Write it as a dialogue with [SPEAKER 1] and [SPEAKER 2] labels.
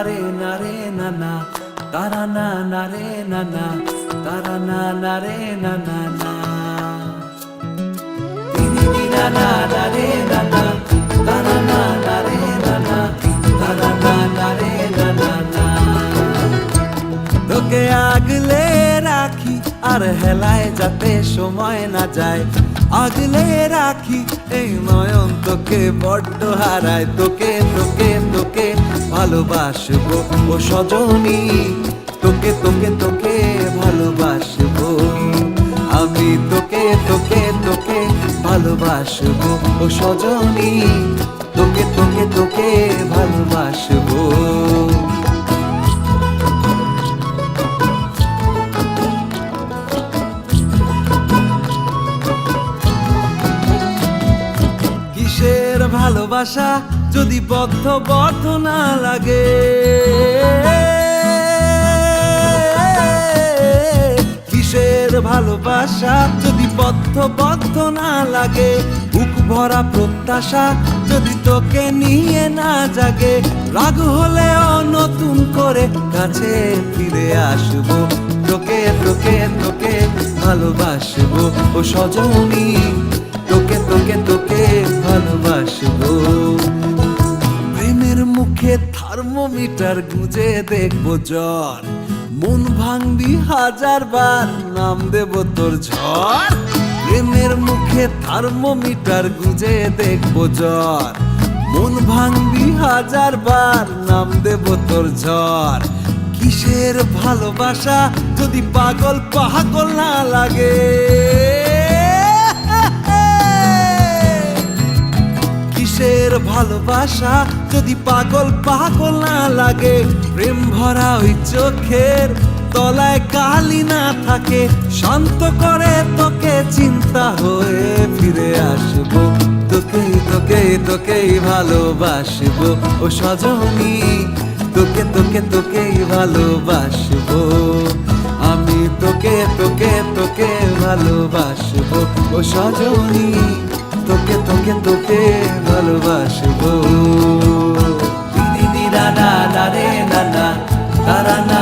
[SPEAKER 1] রে না রে না না, তারা না না রে না না, তারা না না রে না না না, না না না রে না না, তারা না না রে না না, তারা না না রে না না না। তোকে আগলে রাখি আর হেলায় যাতে সময় না যায়, আগলে রাখি এই নয়ন তোকে বড্ড হারায়। তোকে তোকে তোকে ভালোবাসবো ও সজনী, তোকে তোকে তোকে ভালোবাসবো আমি, তোকে তোকে তোকে ভালোবাসবো ও সজনী, তোকে তোকে তোকে ভালোবাসবো। কিসের ভালোবাসা যদি বদ্ধ বদ্ধ না লাগে, কিসের ভালোবাসা যদি বদ্ধ বদ্ধ না লাগে, বুক ভরা প্রত্যাশা যদি তোকে নিয়ে না জাগে, রাগ হলেও নতুন করে কাছে ফিরে আসবো, তোকে তোকে তোকে ভালোবাসবো ও সজনী, তোকে তোকে তোকে ভালোবাসবো। প্রেমের মুখে থার্মোমিটার গুঁজে দেখবো জ্বর, মন ভাঙবি হাজার বার নাম দেব তোর ঝড়। প্রেমের মুখে থার্মোমিটার গুঁজে দেখবো জ্বর, মন ভাঙবি হাজার বার নাম দেব তোর ঝড়। কিসের ভালোবাসা যদি পাগল পাগল না লাগে, কিসের ভালোবাসা যদি পাগল পাগল না লাগে, প্রেম ভরা ওই চোখের তলায় কালি না থাকে, শান্ত করে তোকে চিন্তা হয়ে ফিরে আসবো, তোকে তোকে তোকেই ভালোবাসবো ও সজনী, তোকে তোকে তোকেই ভালোবাসবো আমি, তোকে তোকে তোকে ভালোবাসবো ও সজনী, তোকে তোকে তোকে ভালোবাসবো। না না না রে না না, তারা না